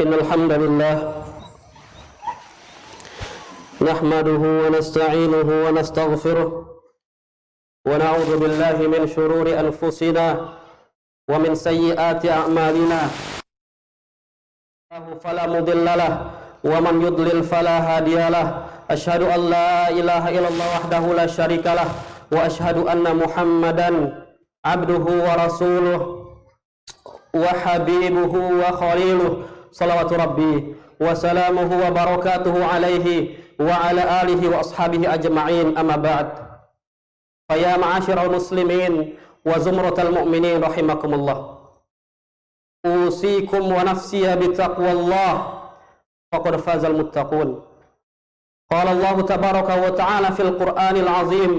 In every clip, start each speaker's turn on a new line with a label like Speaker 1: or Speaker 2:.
Speaker 1: Innal hamdalillah nahmaduhu wa nasta'inuhu wa nastaghfiruh wa na'udzu billahi min shururi anfusina wa min sayyiati a'malina. Fala mudhillalah wa man yudlil fala hadiyalah. Asyhadu an la ilaha illallah wahdahu la syarikalah wa asyhadu anna Muhammadan abduhu wa rasuluh wa habibuhu wa khaliluh. Salawatu rabbi wa salamuhu wa barakatuhu alaihi wa ala alihi wa ashabihi ajma'in, amma ba'd. Faya ma'asyiral muslimin wa zumratal mu'minin rahimakumullah. Usikum wa nafsiya bitaqwallah faqad fazal muttaqun. Qala Allah tabaraka wa ta'ala fil Qur'anil azim,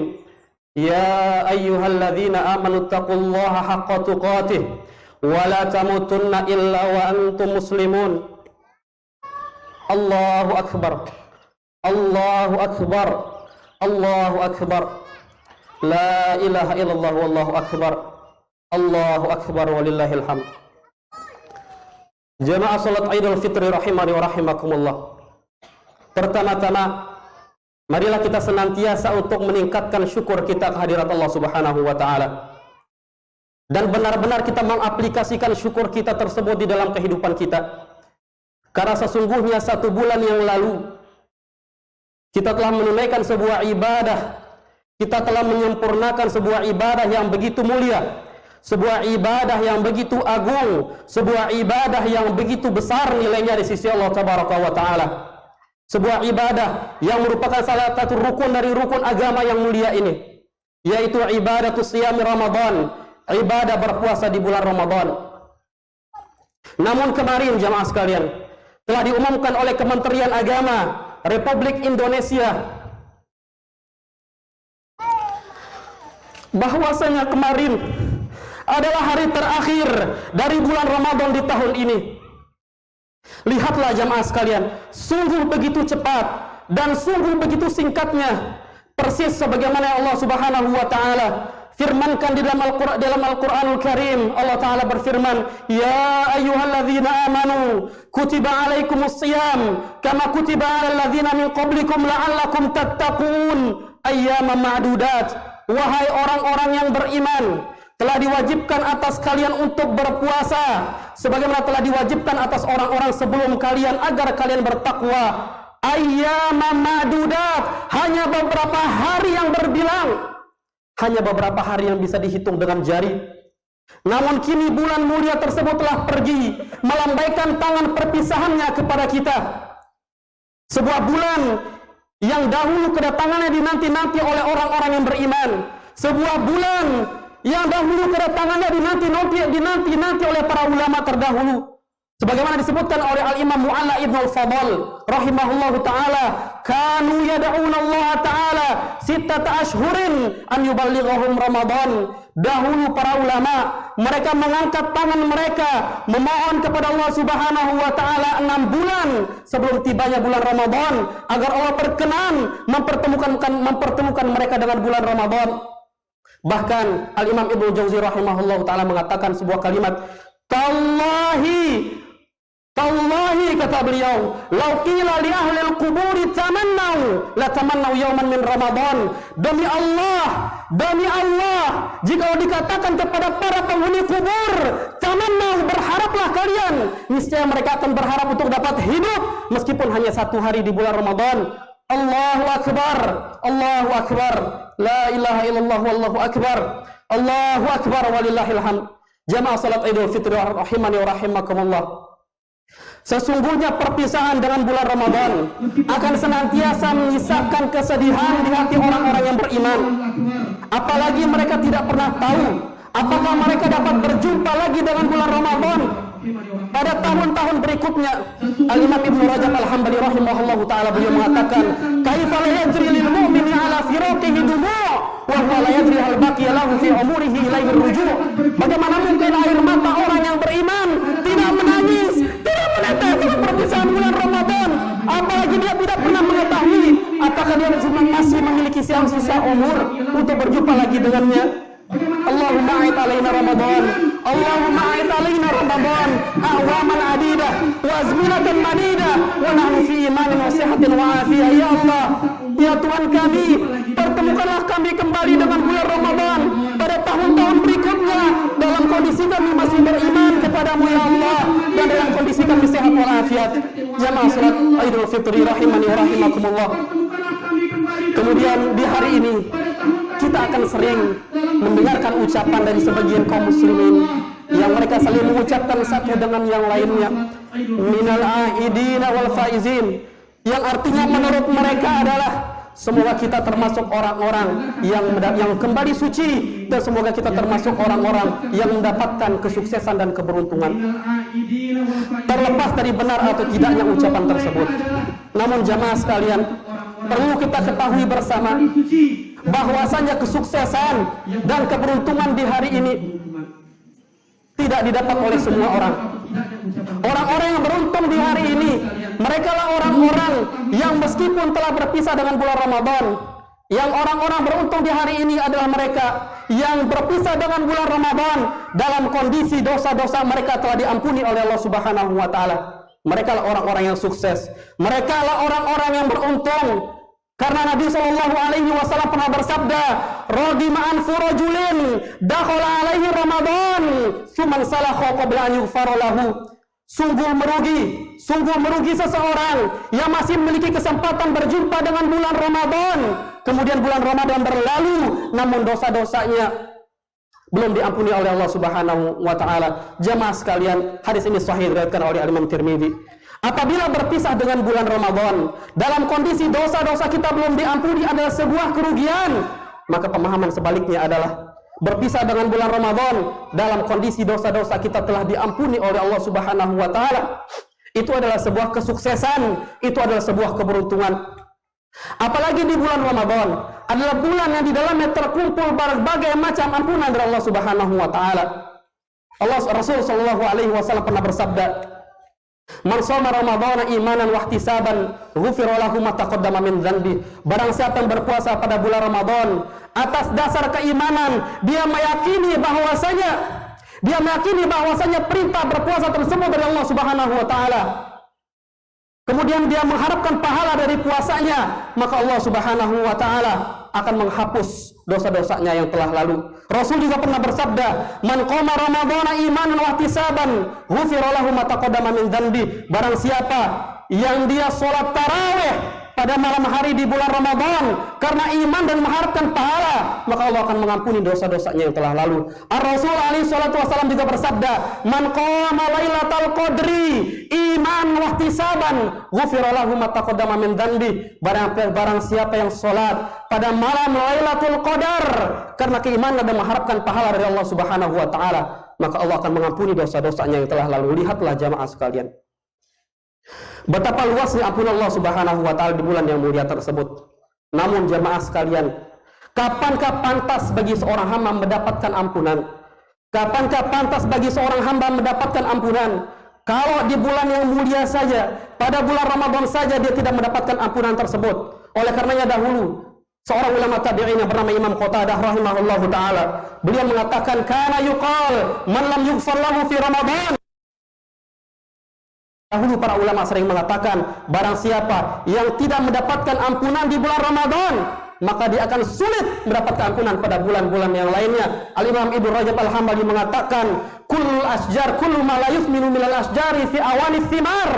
Speaker 1: ya ayyuhalladzina amanu taqullaha haqqa tuqatih wa la tamutunna illa wa antum muslimun. Allahu akbar, Allahu akbar, Allahu akbar. La ilaha illallah wallahu akbar, Allahu akbar walillahil hamd. Jamaah salat Idul Fitri rahimani wa rahimakumullah. Pertama-tama, marilah kita senantiasa untuk meningkatkan syukur kita kehadirat Allah Subhanahu wa taala. Dan benar-benar kita mengaplikasikan syukur kita tersebut di dalam kehidupan kita. Karena sesungguhnya 1 bulan yang lalu kita telah menunaikan sebuah ibadah. Kita telah menyempurnakan sebuah ibadah yang begitu mulia, sebuah ibadah yang begitu agung, sebuah ibadah yang begitu besar nilainya di sisi Allah Tabaraka wa Ta'ala. Sebuah ibadah yang merupakan salah satu rukun dari rukun agama yang mulia ini, yaitu ibadatus siyami Ramadan, ibadah berpuasa di bulan Ramadan. Namun kemarin jamaah sekalian, telah diumumkan oleh Kementerian Agama Republik Indonesia bahwasanya kemarin adalah hari terakhir dari bulan Ramadan di tahun ini. Lihatlah jamaah sekalian, sungguh begitu cepat dan sungguh begitu singkatnya, persis sebagaimana Allah Subhanahu wa taala firmankan di dalam Al-Qur'anul Karim. Allah taala berfirman, ya ayyuhalladzina amanu kutiba alaikumus shiyam kama kutiba alal ladzina min qablikum la'allakum tattaqun ayyaman ma'dudat. Wahai orang-orang yang beriman, telah diwajibkan atas kalian untuk berpuasa sebagaimana telah diwajibkan atas orang-orang sebelum kalian agar kalian bertakwa. Ayyaman ma'dudat, hanya beberapa hari yang berbilang, hanya beberapa hari yang bisa dihitung dengan jari. Namun kini bulan mulia tersebut telah pergi, melambaikan tangan perpisahannya kepada kita. Sebuah bulan yang dahulu kedatangannya dinanti-nanti oleh orang-orang yang beriman, sebuah bulan yang dahulu kedatangannya dinanti-nanti oleh para ulama terdahulu, sebagaimana disebutkan oleh Al-Imam Mu'alla Ibn Al-Fadl rahimahullahu ta'ala, kanu yada'una Allah ta'ala sittata ashhurin an yuballighahum Ramadan. Dahulu para ulama, mereka mengangkat tangan mereka memohon kepada Allah Subhanahu wa taala 6 bulan sebelum tibanya bulan Ramadan agar Allah berkenan mempertemukan mereka dengan bulan Ramadan. Bahkan Al-Imam Ibnu Jauzi rahimahullahu taala mengatakan sebuah kalimat, Tallahi kata beliau, lau qila li ahli al-quburi tamannau la tamannau yawman min Ramadan. Demi Allah, jika dikatakan kepada para penghuni kubur, tamannau, berharaplah kalian, niscaya mereka akan berharap untuk dapat hidup meskipun hanya 1 hari di bulan Ramadan. Allahu akbar, Allahu akbar, la ilaha illallah wallahu akbar, Allahu akbar walillahil hamd. Jamaah salat Idul Fitri rahimani wa rahimakumullah. Sesungguhnya perpisahan dengan bulan Ramadan akan senantiasa menyisakan kesedihan di hati orang-orang yang beriman. Apalagi mereka tidak pernah tahu apakah mereka dapat berjumpa lagi dengan bulan Ramadan pada tahun-tahun berikutnya. Al-Imam Ibnu Rajab Al-Hambali rahimahullahu taala beliau mengatakan, kaifa la yajri lil mu'mini ala firaqihi dumu' wa huwa la yadri hal baqiya lahu fi umurihi ilaihi ruju'. Bagaimana mungkin air mata orang yang beriman tidak menangis, tidak meneteskan perpisahan bulan Ramadan, apalagi dia tidak pernah mengetahui apakah dia masih memiliki sisa umur untuk berjumpa lagi dengannya. Allahumma a'id alaina Ramadan Allahumma a'id alaina Ramadan a'waman adidah wa azminatan madidah wa nahnu fi imanin wa sihatin wa afiyah. Ya Allah, ya Tuhan kami, pertemukanlah kami kembali dengan bulan Ramadan pada tahun-tahun berikutnya dalam kondisi kami masih beriman kepadamu ya Allah, dan dalam kondisi kami sehat walafiat. Jamaah salat Idul Fitri rahimani wa rahimakumullah. Kemudian di hari ini kita akan sering mendengarkan ucapan dari sebagian kaum muslimin yang mereka saling mengucapkan satu dengan yang lainnya, minal aidina wal faizin, yang artinya menurut mereka adalah semoga kita termasuk orang-orang yang kembali suci, dan semoga kita termasuk orang-orang yang mendapatkan kesuksesan dan keberuntungan. Terlepas dari benar atau tidaknya ucapan tersebut, namun jamaah sekalian, perlu kita ketahui bersama bahwasanya kesuksesan dan keberuntungan di hari ini tidak didapat oleh semua orang. Orang-orang yang beruntung di hari ini, mereka lah orang-orang yang meskipun telah berpisah dengan bulan Ramadan. Yang orang-orang beruntung di hari ini adalah mereka yang berpisah dengan bulan Ramadan dalam kondisi dosa-dosa mereka telah diampuni oleh Allah Subhanahu wa taala. Mereka lah orang-orang yang sukses. Mereka lah orang-orang yang beruntung. Karena Nabi SAW pernah bersabda, "Radima anfu rajulin dakhala alaihi Ramadan, tsumma salakha qabla an yughfara lahu." Sungguh merugi seseorang yang masih memiliki kesempatan berjumpa dengan bulan Ramadan, kemudian bulan Ramadan berlalu namun dosa-dosanya belum diampuni oleh Allah Subhanahu wa taala. Jamaah sekalian, hadis ini sahih diriwayatkan oleh Imam Tirmidzi. Apabila berpisah dengan bulan Ramadan dalam kondisi dosa-dosa kita belum diampuni adalah sebuah kerugian, maka pemahaman sebaliknya adalah berpisah dengan bulan Ramadan dalam kondisi dosa-dosa kita telah diampuni oleh Allah Subhanahu wa taala. Itu adalah sebuah kesuksesan, itu adalah sebuah keberuntungan. Apalagi di bulan Ramadan adalah bulan yang di dalamnya terkumpul berbagai macam ampunan dari Allah Subhanahu wa taala. Rasul sallallahu alaihi wasallam pernah bersabda, "Man shoma Ramadhana imanan wa ihtisaban, ghufira lahu ma taqaddama min dzanbi." Barang siapa yang berpuasa pada bulan Ramadan atas dasar keimanan, dia meyakini bahwasanya perintah berpuasa tersebut dari Allah Subhanahu wa taala. Kemudian dia mengharapkan pahala dari puasanya, maka Allah Subhanahu wa taala akan menghapus dosa-dosanya yang telah lalu. Rasul juga pernah bersabda, "Man qama Ramadhana imanan wa ihtisaban, ghufira lahu ma taqaddama min dzanbi." Barang siapa yang dia sholat tarawih pada malam hari di bulan Ramadan karena iman dan mengharapkan pahala, maka Allah akan mengampuni dosa-dosanya yang telah lalu. Ar-Rasul alaihi salatu wasallam juga bersabda, "Man qama lailatal qadri iman wa ihtisaban, ghufira lahu ma taqaddama min dzanbi." Barang siapa yang salat pada malam Lailatul Qadar karena keimanan dan mengharapkan pahala dari Allah Subhanahu wa taala, maka Allah akan mengampuni dosa-dosanya yang telah lalu. Lihatlah jamaah sekalian, betapa luasnya ampunan Allah Subhanahu wa taala di bulan yang mulia tersebut. Namun jamaah sekalian, kapankah pantas bagi seorang hamba mendapatkan ampunan? Kapankah pantas bagi seorang hamba mendapatkan ampunan kalau di bulan yang mulia saja, pada bulan Ramadan saja dia tidak mendapatkan ampunan tersebut? Oleh karenanya dahulu seorang ulama tabi'in yang bernama Imam Qatadah rahimahullahu taala, beliau mengatakan, "Kana yuqal man lam yughfar lahu fi Ramadan." Dahulu para ulama sering mengatakan, barang siapa yang tidak mendapatkan ampunan di bulan Ramadan, maka dia akan sulit mendapatkan ampunan pada bulan-bulan yang lainnya. Al-Imam Ibnu Rajab Al-Hambali mengatakan, kullu ma la yusminu minal asjari fi awani thimar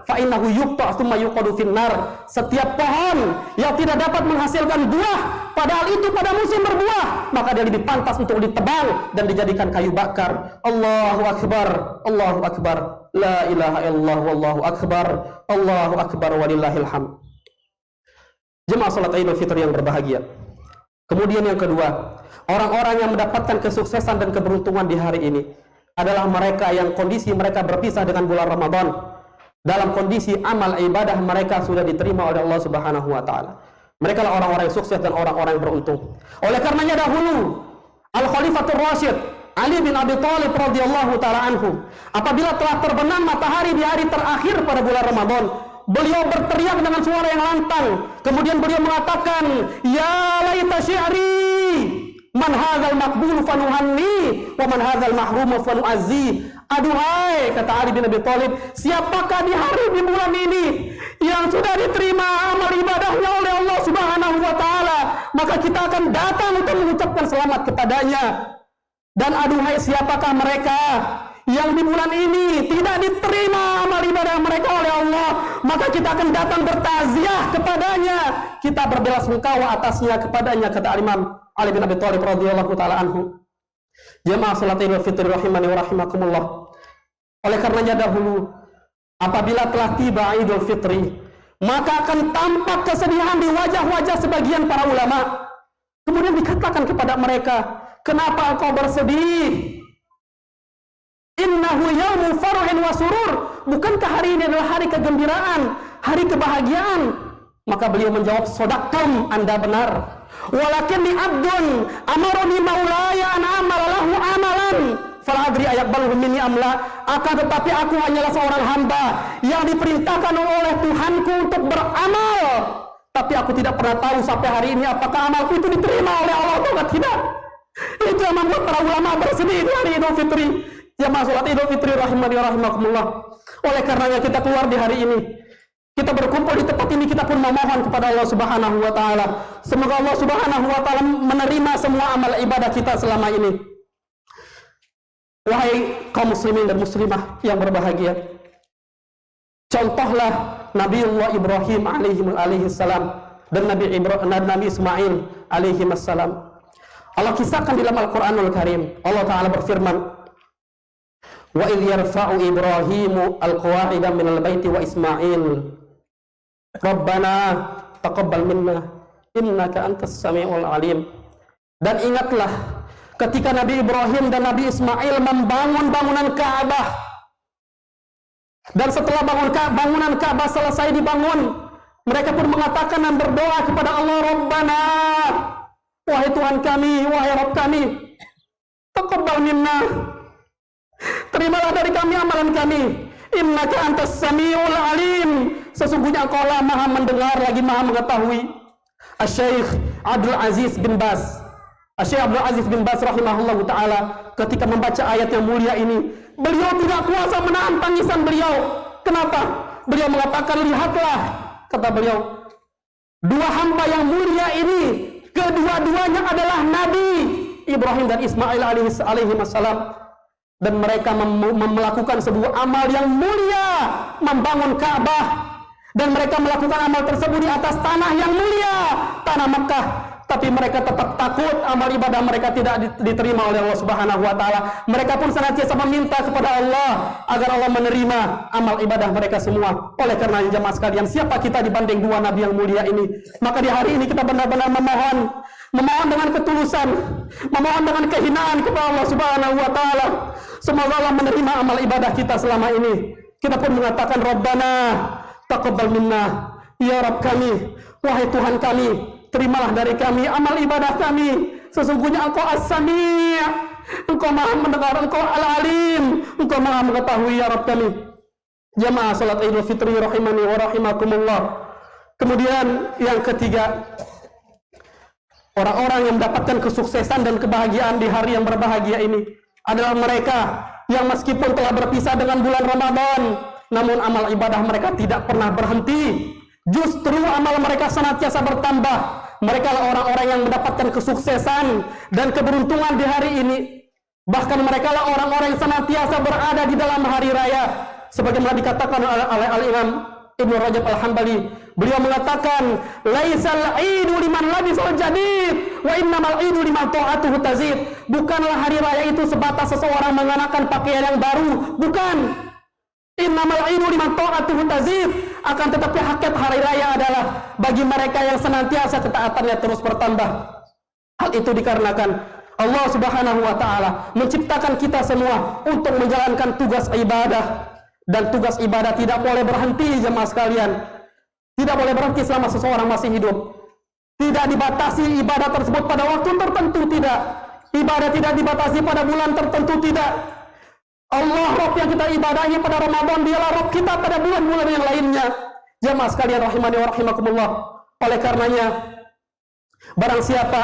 Speaker 1: fa innahu yuqta' thumma yuqadu finnar." Setiap pohon yang tidak dapat menghasilkan buah padahal itu pada musim berbuah, maka dia lebih pantas untuk ditebang dan dijadikan kayu bakar. Allahu akbar, Allahu akbar, la ilaha illallah, wallahu akbar, Allahu akbar, walillahil hamd. Jemaah salat Idul Fitri yang berbahagia. Kemudian yang kedua, orang-orang yang mendapatkan kesuksesan dan keberuntungan di hari ini adalah mereka yang kondisi mereka berpisah dengan bulan Ramadan dalam kondisi amal ibadah mereka sudah diterima oleh Allah Subhanahu wa taala. Mereka lah orang-orang yang sukses dan orang-orang yang beruntung. Oleh karenanya dahulu Al-Khalifatul Rasyid Ali bin Abi Thalib radhiyallahu taala anhu, apabila telah terbenam matahari di hari terakhir pada bulan Ramadan, beliau berteriak dengan suara yang lantang. Kemudian beliau mengatakan, "Ya laita syi'ri Man hadzal maqbul fanuhanni wa man hadzal mahrum fanu'azzi. Aduhai, kata Ali bin Abi Thalib, siapakah di hari di bulan ini yang sudah diterima amal ibadahnya oleh Allah Subhanahu wa taala, maka kita akan datang untuk mengucapkan selamat kepadanya. Dan aduhai, siapakah mereka yang di bulan ini tidak diterima amal ibadah mereka oleh Allah, maka kita akan datang bertaziah kepadanya, kita berbelasungkawa atasnya kepadanya, kata Imam Ali bin Abi Thalib radhiyallahu taala anhu. Jemaah salat Idul Fitri rahimani wa rahimakumullah. Oleh karenanya dahulu apabila telah tiba Idul Fitri, maka akan tampak kesedihan di wajah-wajah sebagian para ulama. Kemudian dikatakan kepada mereka, kenapa engkau bersedih? Innahu yaumu farhin wa surur. Bukankah hari ini adalah hari kegembiraan, hari kebahagiaan? Maka beliau menjawab, sodaqtum, Anda benar. Walakinni abdun amaroni maulaya an amala lahu amalan fala adri ayaqbaluhu minni amla. Akan tetapi aku hanyalah seorang hamba yang diperintahkan oleh Tuhanku untuk beramal, tapi aku tidak pernah tahu sampai hari ini apakah amalku itu diterima oleh Allah atau tidak. Itu yang membuat para ulama bersedih di hari Idul Fitri. Jamaah salat Idul Fitri rahimani wa rahimakumullah. Oleh karenanya kita keluar di hari ini, kita berkumpul di tempat ini, kita pun memohon kepada Allah Subhanahu wa taala. Semoga Allah Subhanahu wa taala menerima semua amal ibadah kita selama ini. Wahai kaum muslimin dan muslimah yang berbahagia, contohlah Nabiullah Ibrahim alaihi salam dan Nabi Ismail alaihi salam. Allah kisahkan di dalam Al-Qur'anul Karim. Allah taala berfirman, wa idh yarfa'u Ibrahimu al-qawa'ida minal baiti wa Ismail Rabbana taqabbal minna innaka antas samiul alim. Dan ingatlah ketika Nabi Ibrahim dan Nabi Ismail membangun bangunan Ka'bah, dan setelah bangunan Ka'bah selesai dibangun, mereka pun mengatakan dan berdoa kepada Allah, Rabbana, wahai Tuhan kami, wahai Rabb kami, taqabbal minna, terimalah dari kami amalan kami, innaka antas samiul alim, sesungguhnya Engkau lah maha mendengar lagi maha mengetahui. Asy-Syaikh Abdul Aziz bin Baz rahimahullahu taala ketika membaca ayat yang mulia ini, beliau tidak kuasa menahan tangisan beliau. Kenapa? Beliau mengatakan, lihatlah, kata beliau, dua hamba yang mulia ini, kedua-duanya adalah Nabi Ibrahim dan Ismail alaihi wassalam, dan mereka melakukan sebuah amal yang mulia, membangun Ka'bah, dan mereka melakukan amal tersebut di atas tanah yang mulia, tanah Mekah. Tapi mereka tetap takut amal ibadah mereka tidak diterima oleh Allah Subhanahu wa taala. Mereka pun senantiasa meminta kepada Allah agar Allah menerima amal ibadah mereka semua. Oleh karena jemaah sekalian, siapa kita dibanding dua nabi yang mulia ini? Maka di hari ini kita benar-benar memohon dengan ketulusan, memohon dengan kehinaan kepada Allah Subhanahu wa taala. Semoga Allah menerima amal ibadah kita selama ini. Kita pun mengatakan, Rabbana taqabbal minna, ya Rabb kami, wahai Tuhan kami, terimalah dari kami amal ibadah kami. Sesungguhnya Engkau As-Sami', Engkau maha mendengar, Engkau Al-Alim, Engkau maha mengetahui, ya Rabb kami. Jamaah salat Idul Fitri rahimani wa rahimakumullah. Kemudian yang ketiga, orang-orang yang mendapatkan kesuksesan dan kebahagiaan di hari yang berbahagia ini adalah mereka yang meskipun telah berpisah dengan bulan Ramadan, namun amal ibadah mereka tidak pernah berhenti. Justru amal mereka senantiasa bertambah. Mereka lah orang-orang yang mendapatkan kesuksesan dan keberuntungan di hari ini. Bahkan mereka lah orang-orang yang senantiasa berada di dalam hari raya. Sebagaimana dikatakan oleh Al-Imam Ibnu Rajab Al-Hambali, beliau mengatakan, laisal idu liman labisal jadid wa innamal idu liman ta'atuhu tazid. Bukanlah hari raya itu sebatas seseorang mengenakan pakaian yang baru, bukan. Innamal idu liman ta'atuhu tazid. Akan tetapi hakikat hari raya adalah bagi mereka yang senantiasa ketaatannya terus bertambah. Hal itu dikarenakan Allah Subhanahu wa taala menciptakan kita semua untuk menjalankan tugas ibadah, dan tugas ibadah tidak boleh berhenti, jemaah sekalian. Tidak boleh berhenti selama seseorang masih hidup. Tidak dibatasi ibadah tersebut pada waktu tertentu, tidak. Ibadah tidak dibatasi pada bulan tertentu, tidak. Allah Rabb yang kita ibadahi pada Ramadan, dialah Rabb kita pada bulan-bulan yang lainnya. Jamaah sekalian rahimani wa rahimakumullah. Oleh karenanya, barang siapa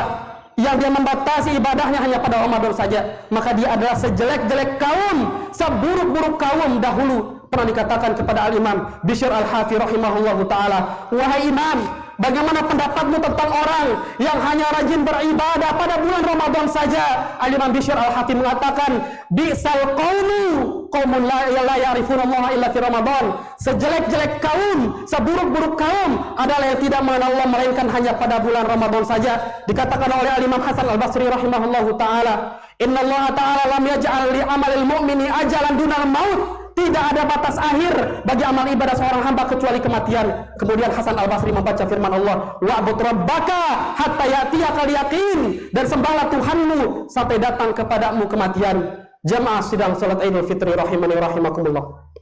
Speaker 1: yang dia membatasi ibadahnya hanya pada Ramadan saja, maka dia adalah sejelek-jelek kaum, seburuk-buruk kaum dahulu. Pernah dikatakan kepada Al-Imam Bishr Al-Hafi rahimahullahu ta'ala, wahai imam, bagaimana pendapatmu tentang orang yang hanya rajin beribadah pada bulan Ramadan saja? Al-Imam Bishr Al-Hafi mengatakan, bi'sal qaumun la ya'rifuna Allah illa fi Ramadan. Sejelek-jelek kaum, seburuk-buruk kaum adalah yang tidak mengenal Allah melainkan hanya pada bulan Ramadan saja. Dikatakan oleh Al-Imam Hasan Al-Basri rahimahullahu ta'ala, inna Allah ta'ala lam yaj'al li amalil mu'mini ajalan dunal maut. Tidak ada batas akhir bagi amal ibadah seorang hamba kecuali kematian. Kemudian Hasan Al-Basri membaca firman Allah, wa'bud rabbaka hatta ya'tiyakal yaqin, dan sembahlah Tuhanmu sampai datang kepadamu kematian. Jamaah sidang salat Idul Fitri rahimani rahimakumullah.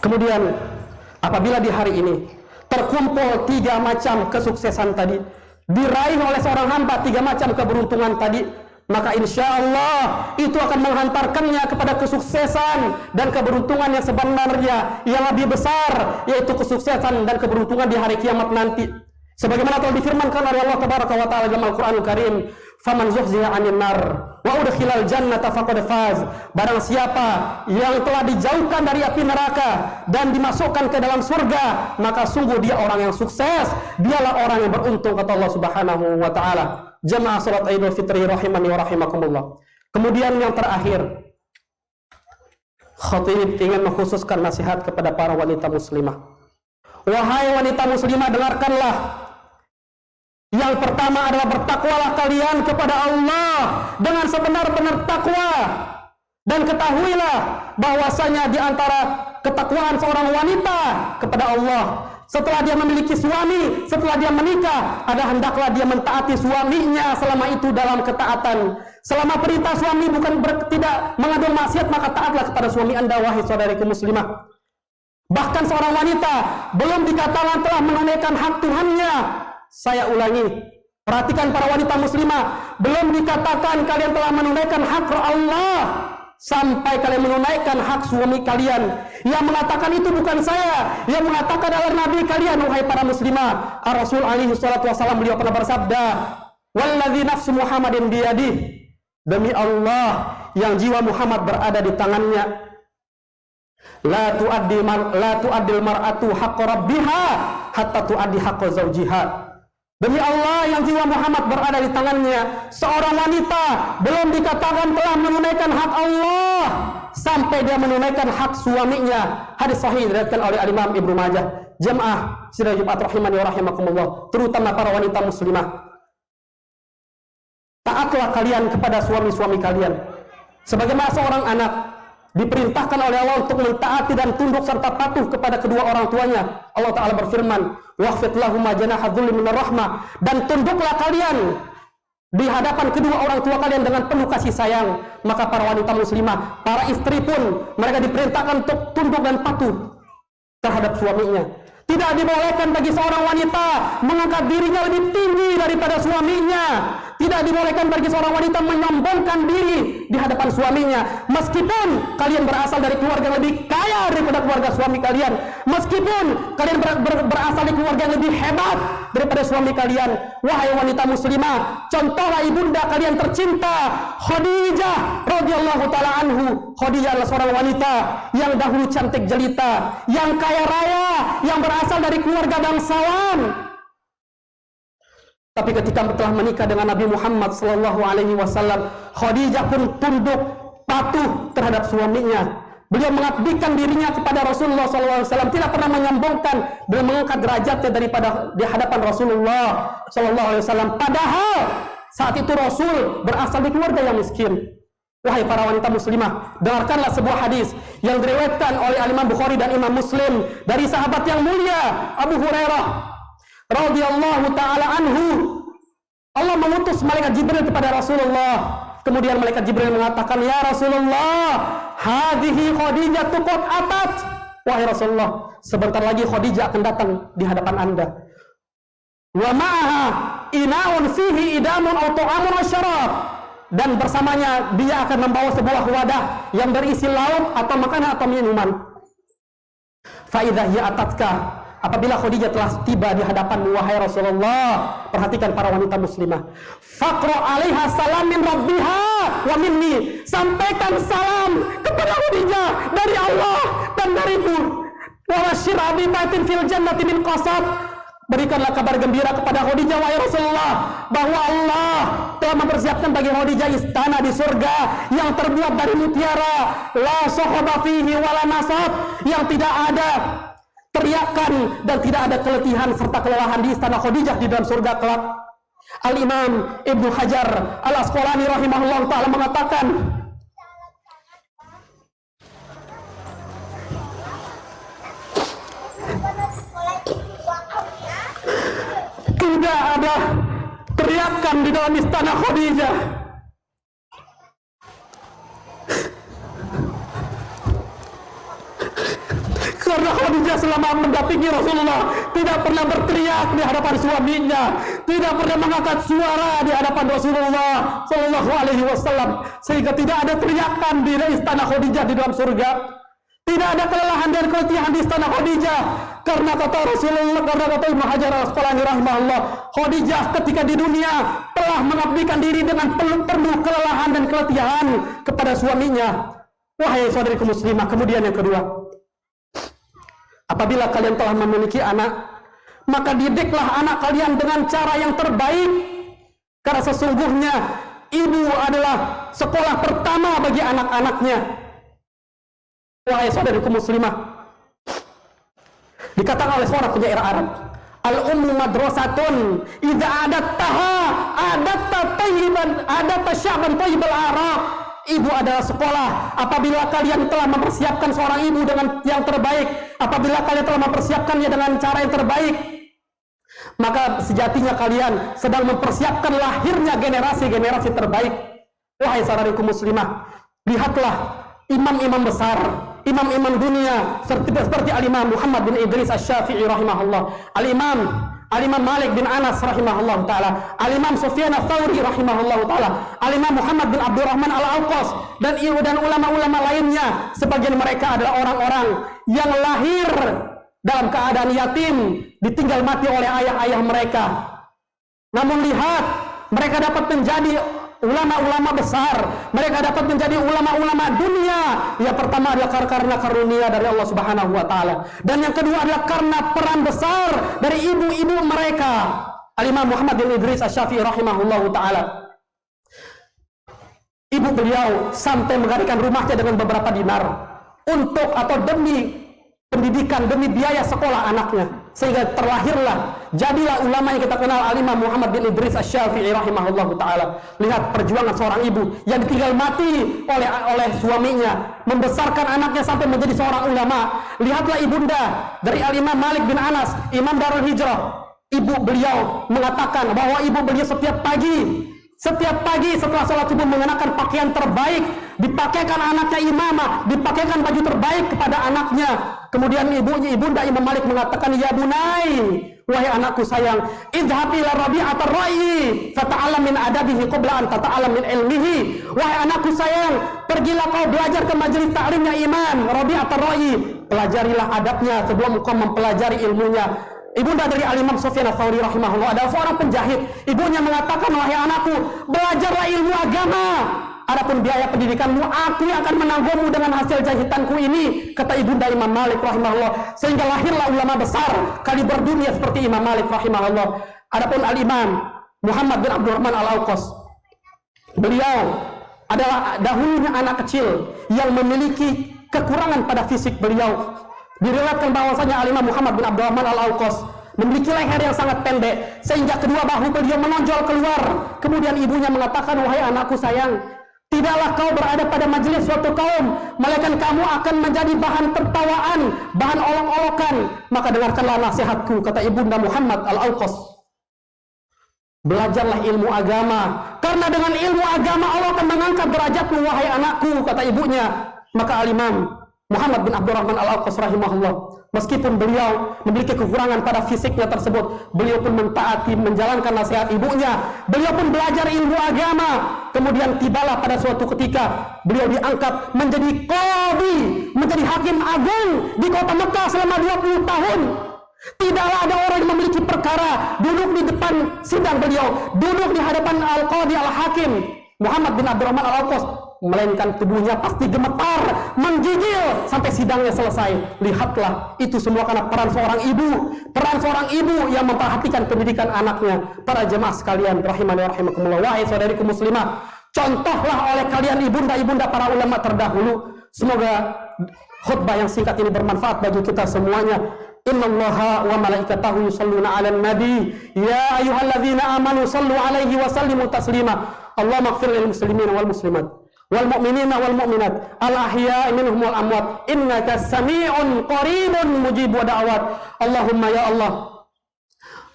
Speaker 1: Kemudian apabila di hari ini terkumpul 3 macam kesuksesan tadi, diraih oleh seorang hamba 3 macam keberuntungan tadi, maka insya Allah itu akan menghantarkannya kepada kesuksesan dan keberuntungan yang sebenarnya yang lebih besar, yaitu kesuksesan dan keberuntungan di hari kiamat nanti. Sebagaimana telah difirmankan oleh Allah Tabaraka wa Ta'ala dalam Al-Quranul Karim, faman zuhziha 'anil nar wa udkhilal jannata faqad faz. Barang siapa yang telah dijauhkan dari api neraka dan dimasukkan ke dalam surga, maka sungguh dia orang yang sukses, dialah orang yang beruntung, kata Allah Subhanahu wa Ta'ala. Jamaah salat Idul Fitri rahimani wa rahimakumullah. Kemudian yang terakhir, khatib ingin mengkhususkan nasihat kepada para wanita muslimah. Wahai wanita muslimah, dengarkanlah. Yang pertama adalah bertakwalah kalian kepada Allah dengan sebenar-benar takwa, dan ketahuilah bahwasanya di antara ketakwaan seorang wanita kepada Allah, setelah dia memiliki suami, setelah dia menikah, ada hendaklah dia mentaati suaminya selama itu dalam ketaatan. Selama perintah suami bukan tidak mengandung maksiat, maka taatlah kepada suami Anda, wahai saudariku muslimah. Bahkan seorang wanita belum dikatakan telah menunaikan hak Tuhannya. Saya ulangi, perhatikan para wanita muslimah, belum dikatakan kalian telah menunaikan hak Allah sampai kalian menunaikan hak suami kalian. Yang mengatakan itu bukan saya, yang mengatakan adalah Nabi kalian, wahai para muslimah. Ar-Rasul alaihi salatu wasallam, beliau pernah bersabda, walladzi nafsu Muhammadin biyadih, demi Allah yang jiwa Muhammad berada di tangannya, la tu'addil mar'atu haqqa rabbiha hatta tu'addi haqqa zawjiha. Demi Allah yang jiwa Muhammad berada di tangannya, seorang wanita belum dikatakan telah menunaikan hak Allah sampai dia menunaikan hak suaminya. Hadis sahih diriwayatkan oleh Imam Ibnu Majah. Jamaah sidang Jumat rahimani wa rahimakumullah, terutama para wanita muslimah, taatlah kalian kepada suami-suami kalian sebagaimana seorang anak diperintahkan oleh Allah untuk mentaati dan tunduk serta patuh kepada kedua orang tuanya. Allah Ta'ala berfirman, waqfid lahum janaha dzulli minar rahmah, dan tunduklah kalian di hadapan kedua orang tua kalian dengan penuh kasih sayang. Maka para wanita muslimah, para istri pun, mereka diperintahkan untuk tunduk dan patuh terhadap suaminya. Tidak dibolehkan bagi seorang wanita mengangkat dirinya lebih tinggi daripada suaminya. Tidak dibolehkan bagi seorang wanita menyombongkan diri di hadapan suaminya. Meskipun kalian berasal dari keluarga yang lebih kaya daripada keluarga suami kalian, meskipun kalian berasal dari keluarga yang lebih hebat daripada suami kalian, wahai wanita muslimah, contohlah ibunda kalian tercinta, Khadijah radhiyallahu taala anhu. Khadijah adalah seorang wanita yang dahulu cantik jelita, yang kaya raya, yang berasal dari keluarga bangsawan. Tapi ketika telah menikah dengan Nabi Muhammad sallallahu alaihi wasallam, Khadijah pun tunduk patuh terhadap suaminya. Beliau mengabdikan dirinya kepada Rasulullah sallallahu alaihi wasallam, tidak pernah menyombongkan, beliau mengangkat derajatnya daripada di hadapan Rasulullah sallallahu alaihi wasallam. Padahal saat itu Rasul berasal dari keluarga yang miskin. Wahai para wanita muslimah, dengarkanlah sebuah hadis yang diriwayatkan oleh Imam Bukhari dan Imam Muslim dari sahabat yang mulia Abu Hurairah radhiyallahu taala anhu. Allah mengutus malaikat Jibril kepada Rasulullah. Kemudian malaikat Jibril mengatakan, ya Rasulullah, hadhihi Khadijah qad atat. Wahai Rasulullah, sebentar lagi Khadijah akan datang di hadapan Anda. Wa ma'aha inaun fihi idamun aw ta'amun wa syarab. Dan bersamanya dia akan membawa sebuah wadah yang berisi lauk atau makanan atau minuman. Fa idza hiya atatka, apabila Khadijah telah tiba di hadapanmu wahai Rasulullah, perhatikan para wanita muslimah, faqra 'alaiha salam min rabbiha wa minni, sampaikan salam kepada Khadijah dari Allah dan dariku, wa bashir abibatin fil jannati min qasab, berikanlah kabar gembira kepada Khadijah wahai Rasulullah bahwa Allah telah mempersiapkan bagi Khadijah istana di surga yang terbuat dari mutiara, la sahaba fihi wala nasab, yang tidak ada teriakan dan tidak ada keletihan serta kelelahan di istana Khadijah di dalam surga kelak. Al-Imam Ibnu Hajar Al-Asqalani rahimahullah ta'ala mengatakan, tidak ada teriakan di dalam istana Khadijah karena Khadijah selama mendampingi Rasulullah tidak pernah berteriak di hadapan suaminya, tidak pernah mengangkat suara di hadapan Rasulullah Sallallahu Alaihi Wasallam, sehingga tidak ada teriakan di istana Khadijah di dalam surga, tidak ada kelelahan dan keletihan di istana Khadijah. Karena kata Rasulullah, karena kata Ibnu Hajar Al-Asqalani rahimahullah, Khadijah ketika di dunia telah mengabdikan diri dengan penuh kelelahan dan keletihan kepada suaminya. Wahai saudariku muslimah, kemudian yang kedua, apabila kalian telah memiliki anak, maka didiklah anak kalian dengan cara yang terbaik, karena sesungguhnya ibu adalah sekolah pertama bagi anak-anaknya. Wahai saudariku muslimah, dikatakan oleh seorang penyair Arab, al-ummu madrasatun idza adattaha adatta tayyiban adatta sya'ban tayyibal araq. Ibu adalah sekolah. Apabila kalian telah mempersiapkan seorang ibu dengan yang terbaik, apabila kalian telah mempersiapkannya dengan cara yang terbaik, maka sejatinya kalian sedang mempersiapkan lahirnya generasi-generasi terbaik. Wahai saudariku muslimah, lihatlah imam-imam besar, imam-imam dunia seperti Al-Imam Muhammad bin Idris Asy-Syafi'i rahimahullah, Al-Imam Malik bin Anas rahimahullah ta'ala, Al-Imam Sufyan Ats-Tsauri rahimahullah ta'ala, Al-Imam Muhammad bin Abdurrahman Al-Auqas, dan ulama-ulama lainnya. Sebagian mereka adalah orang-orang yang lahir dalam keadaan yatim, ditinggal mati oleh ayah-ayah mereka. Namun lihat, mereka dapat menjadi ulama-ulama besar, mereka dapat menjadi ulama-ulama dunia. Yang pertama adalah karena karunia dari Allah Subhanahu wa taala, dan yang kedua adalah karena peran besar dari ibu-ibu mereka. Al-Imam Muhammad bin Idris Asy-Syafi'i rahimahullahu taala, ibu beliau sampai menggadaikan rumahnya dengan beberapa dinar untuk atau demi pendidikan, demi biaya sekolah anaknya, sehingga terlahirlah, jadilah ulama yang kita kenal, Al-Imam Muhammad bin Idris Asy-Syafi'i rahimahullahu ta'ala. Lihat perjuangan seorang ibu yang ditinggal mati oleh suaminya, membesarkan anaknya sampai menjadi seorang ulama. Lihatlah ibunda dari Al-Imam Malik bin Anas, Imam Darul Hijrah. Ibu beliau mengatakan bahwa ibu beliau setiap pagi setelah sholat subuh mengenakan pakaian terbaik, dipakaikan anaknya imamah, dipakaikan baju terbaik kepada anaknya. Kemudian ibunda Imam Malik mengatakan, ya bunai, wahai anakku sayang, idhab ila Rabi'at ar-Ra'yi fata'alam min adabihi qabla an tata'alam min ilmihi. Wahai anakku sayang, pergilah kau belajar ke majelis ta'limnya Imam Rabi'at ar-Ra'yi, pelajarilah adabnya sebelum kau mempelajari ilmunya. Ibunda dari Al-Imam Sufyan Ats-Tsauri rahimahullah adalah seorang penjahit. Ibunya mengatakan, wahai anakku, belajarlah ilmu agama. Adapun biaya pendidikanmu, aku yang akan menanggungmu dengan hasil jahitanku ini, kata ibunda Imam Malik rahimahullah. Sehingga lahirlah ulama besar kaliber dunia seperti Imam Malik rahimahullah. Adapun Al-Imam Muhammad bin Abdurrahman Al-Auqas, beliau adalah dahulunya anak kecil yang memiliki kekurangan pada fisik beliau. Diriwayatkan bahwasanya Al-Imam Muhammad bin Abdurrahman Al-Auqas memiliki leher yang sangat pendek sehingga kedua bahu beliau menonjol keluar. Kemudian ibunya mengatakan, wahai anakku sayang, tidaklah kau berada pada majelis suatu kaum, melainkan kamu akan menjadi bahan tertawaan, bahan olok-olokan. Maka dengarkanlah nasihatku, kata ibunda Muhammad Al-Auqas. Belajarlah ilmu agama, karena dengan ilmu agama Allah akan mengangkat derajatmu, wahai anakku, kata ibunya. Maka Al-Imam Muhammad bin Abdurrahman Al-Auqas rahimahullah, meskipun beliau memiliki kekurangan pada fisiknya tersebut, beliau pun mentaati, menjalankan nasihat ibunya. Beliau pun belajar ilmu agama. Kemudian tibalah pada suatu ketika beliau diangkat menjadi qadhi, menjadi hakim agung di kota Mekah selama 20 tahun. Tidaklah ada orang yang memiliki perkara duduk di depan sidang beliau, duduk di hadapan Al-Qadhi Al-Hakim Muhammad bin Abdurrahman Al-Awqas, melainkan tubuhnya pasti gemetar, menggigil sampai sidangnya selesai. Lihatlah, itu semua karena peran seorang ibu yang memperhatikan pendidikan anaknya. Para jemaah sekalian rahimani wa rahimakumullah, wahai saudariku muslimah, contohlah oleh kalian ibunda-ibunda para ulama terdahulu. Semoga khutbah yang singkat ini bermanfaat bagi kita semuanya. Innallaha wa malaikatahu yusholluna 'alan nabi ya ayyuhalladzina amanu shallu 'alaihi wa sallimu taslima. Allahumma ighfir lil muslimina wal muslimat wal mu'minina wal mu'minat al ahya'i minhum wal amwat innaka sami'un qaribun mujibud da'awat. Allahumma ya Allah,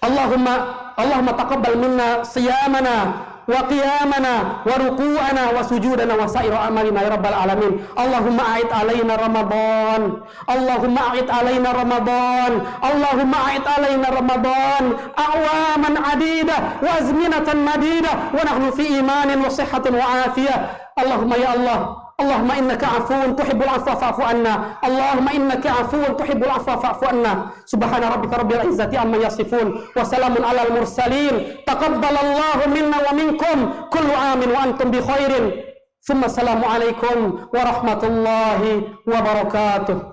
Speaker 1: Allahumma taqabbal minna siyamana wa qiyamana wa ruku'ana wa sujudana wa sa'iru amalina ya rabbal alamin. Allahumma a'id alaina Ramadan, Allahumma a'id alaina Ramadan, Allahumma a'id alaina Ramadan awaman adidah wa azminatan madidah wa nahnu fi imanin wa sihhatin wa afiyah. Allahumma ya Allah, Allahumma innaka afuwun tuhibbul afwa fa'fu anna. Allahumma innaka afuwun tuhibbul afwa fa'fu anna. Subhana rabbika rabbil izzati amma yasifun wa salamun alal mursalin. Taqabbalallahu minna wa minkum kullu amin wa antum bi khairin. Thumma assalamu alaikum warahmatullahi wabarakatuh.